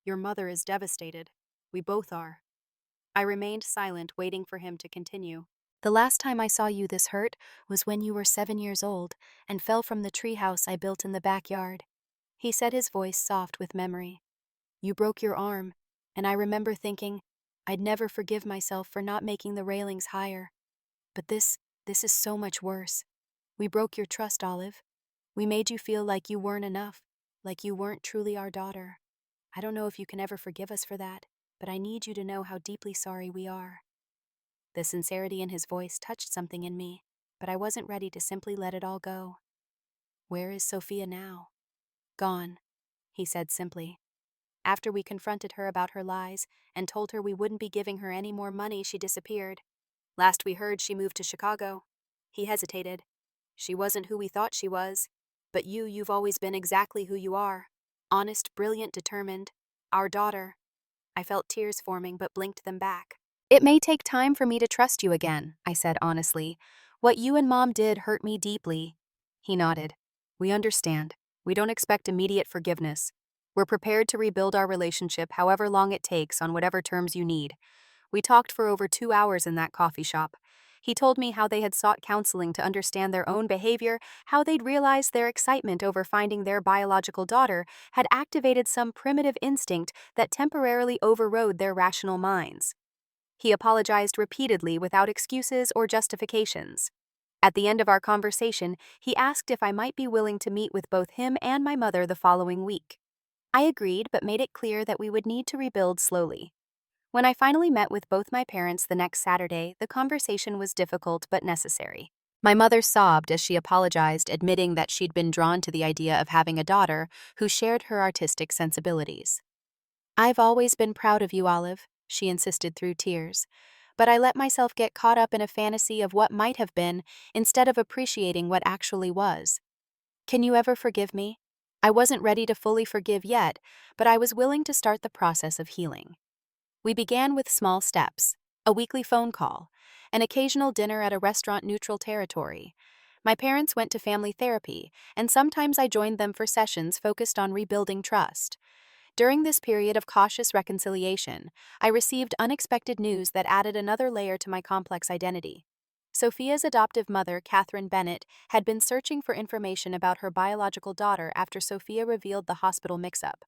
Your mother is devastated. We both are." I remained silent, waiting for him to continue. "The last time I saw you this hurt was when you were 7 years old and fell from the treehouse I built in the backyard," he said, his voice soft with memory. "You broke your arm, and I remember thinking I'd never forgive myself for not making the railings higher. But this is so much worse. We broke your trust, Olive. We made you feel like you weren't enough, like you weren't truly our daughter. I don't know if you can ever forgive us for that, but I need you to know how deeply sorry we are. The sincerity in his voice touched something in me, but I wasn't ready to simply let it all go. Where is Sophia now? Gone, he said simply. After we confronted her about her lies and told her we wouldn't be giving her any more money, she disappeared. Last we heard, she moved to Chicago. He hesitated. She wasn't who we thought she was, but you've always been exactly who you are. Honest, brilliant, determined. Our daughter. I felt tears forming but blinked them back. It may take time for me to trust you again, I said honestly. What you and Mom did hurt me deeply. He nodded. We understand. We don't expect immediate forgiveness. We're prepared to rebuild our relationship however long it takes on whatever terms you need. We talked for over 2 hours in that coffee shop. He told me how they had sought counseling to understand their own behavior, how they'd realized their excitement over finding their biological daughter had activated some primitive instinct that temporarily overrode their rational minds. He apologized repeatedly without excuses or justifications. At the end of our conversation, he asked if I might be willing to meet with both him and my mother the following week. I agreed but made it clear that we would need to rebuild slowly. When I finally met with both my parents the next Saturday, the conversation was difficult but necessary. My mother sobbed as she apologized, admitting that she'd been drawn to the idea of having a daughter who shared her artistic sensibilities. I've always been proud of you, Olive, she insisted through tears, but I let myself get caught up in a fantasy of what might have been instead of appreciating what actually was. Can you ever forgive me? I wasn't ready to fully forgive yet, but I was willing to start the process of healing. We began with small steps, a weekly phone call, an occasional dinner at a restaurant neutral territory. My parents went to family therapy, and sometimes I joined them for sessions focused on rebuilding trust. During this period of cautious reconciliation, I received unexpected news that added another layer to my complex identity. Sophia's adoptive mother, Catherine Bennett, had been searching for information about her biological daughter after Sophia revealed the hospital mix-up.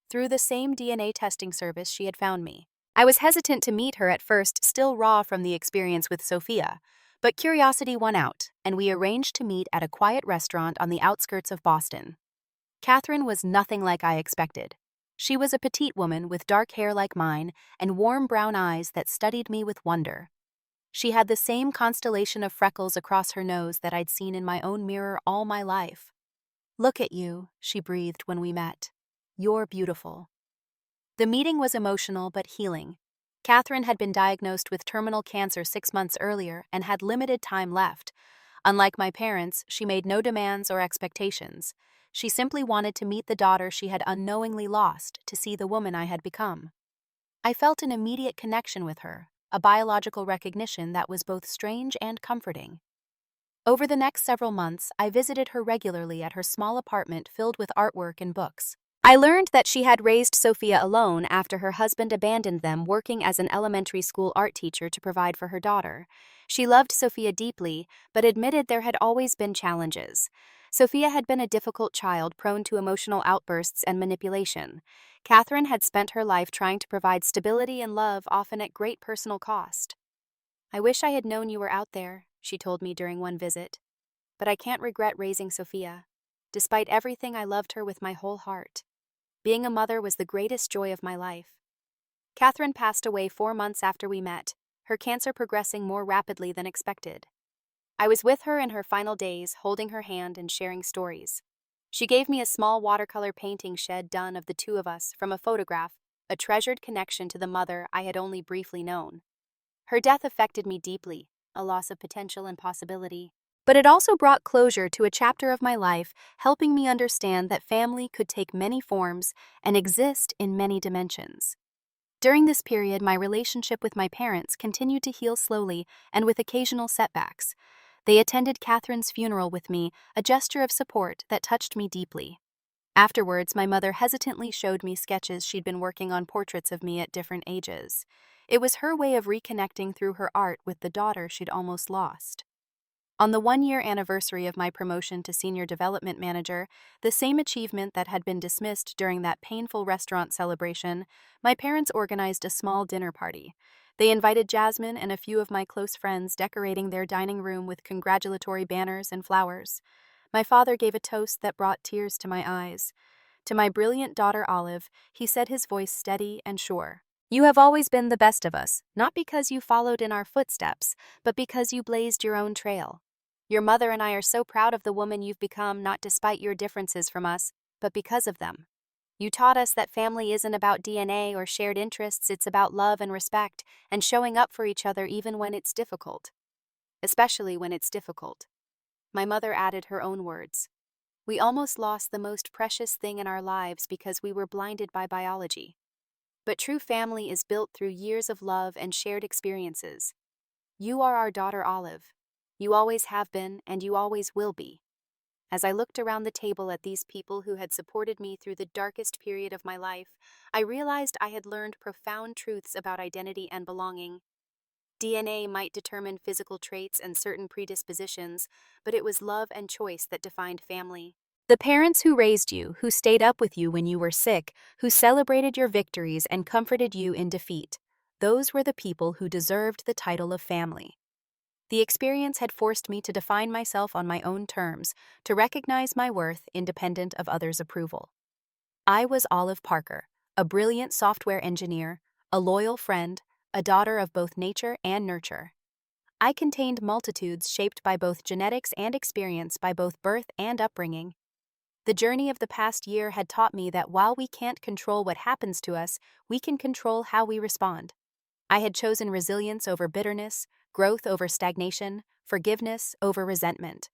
Through the same DNA testing service, she had found me. I was hesitant to meet her at first, still raw from the experience with Sophia, but curiosity won out, and we arranged to meet at a quiet restaurant on the outskirts of Boston. Catherine was nothing like I expected. She was a petite woman with dark hair like mine and warm brown eyes that studied me with wonder. She had the same constellation of freckles across her nose that I'd seen in my own mirror all my life. "Look at you," she breathed when we met. "You're beautiful." The meeting was emotional but healing. Catherine had been diagnosed with terminal cancer 6 months earlier and had limited time left. Unlike my parents, she made no demands or expectations. She simply wanted to meet the daughter she had unknowingly lost, to see the woman I had become. I felt an immediate connection with her, a biological recognition that was both strange and comforting. Over the next several months, I visited her regularly at her small apartment filled with artwork and books. I learned that she had raised Sophia alone after her husband abandoned them working as an elementary school art teacher to provide for her daughter. She loved Sophia deeply, but admitted there had always been challenges. Sophia had been a difficult child prone to emotional outbursts and manipulation. Catherine had spent her life trying to provide stability and love, often at great personal cost. "I wish I had known you were out there," she told me during one visit. "But I can't regret raising Sophia. Despite everything, I loved her with my whole heart. Being a mother was the greatest joy of my life." Catherine passed away 4 months after we met, her cancer progressing more rapidly than expected. I was with her in her final days, holding her hand and sharing stories. She gave me a small watercolor painting she had done of the two of us from a photograph, a treasured connection to the mother I had only briefly known. Her death affected me deeply, a loss of potential and possibility. But it also brought closure to a chapter of my life, helping me understand that family could take many forms and exist in many dimensions. During this period, my relationship with my parents continued to heal slowly and with occasional setbacks. They attended Catherine's funeral with me, a gesture of support that touched me deeply. Afterwards, my mother hesitantly showed me sketches she'd been working on, portraits of me at different ages. It was her way of reconnecting through her art with the daughter she'd almost lost. On the 1 year anniversary of my promotion to senior development manager, the same achievement that had been dismissed during that painful restaurant celebration, my parents organized a small dinner party. They invited Jasmine and a few of my close friends, decorating their dining room with congratulatory banners and flowers. My father gave a toast that brought tears to my eyes. To my brilliant daughter Olive, he said, his voice steady and sure, "You have always been the best of us, not because you followed in our footsteps, but because you blazed your own trail. Your mother and I are so proud of the woman you've become, not despite your differences from us, but because of them. You taught us that family isn't about DNA or shared interests, it's about love and respect, and showing up for each other even when it's difficult. Especially when it's difficult." My mother added her own words. "We almost lost the most precious thing in our lives because we were blinded by biology. But true family is built through years of love and shared experiences. You are our daughter Olive. You always have been, and you always will be." As I looked around the table at these people who had supported me through the darkest period of my life, I realized I had learned profound truths about identity and belonging. DNA might determine physical traits and certain predispositions, but it was love and choice that defined family. The parents who raised you, who stayed up with you when you were sick, who celebrated your victories and comforted you in defeat, those were the people who deserved the title of family. The experience had forced me to define myself on my own terms, to recognize my worth independent of others' approval. I was Olive Parker, a brilliant software engineer, a loyal friend, a daughter of both nature and nurture. I contained multitudes shaped by both genetics and experience, by both birth and upbringing. The journey of the past year had taught me that while we can't control what happens to us, we can control how we respond. I had chosen resilience over bitterness, growth over stagnation, forgiveness over resentment.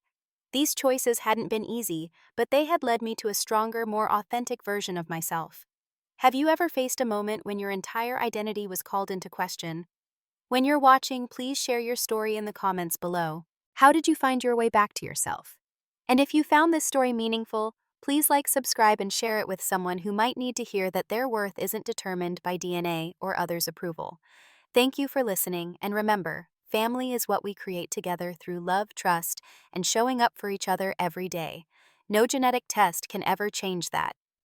These choices hadn't been easy, but they had led me to a stronger, more authentic version of myself. Have you ever faced a moment when your entire identity was called into question? When you're watching, please share your story in the comments below. How did you find your way back to yourself? And if you found this story meaningful, please like, subscribe, and share it with someone who might need to hear that their worth isn't determined by DNA or others' approval. Thank you for listening, and remember, family is what we create together through love, trust, and showing up for each other every day. No genetic test can ever change that.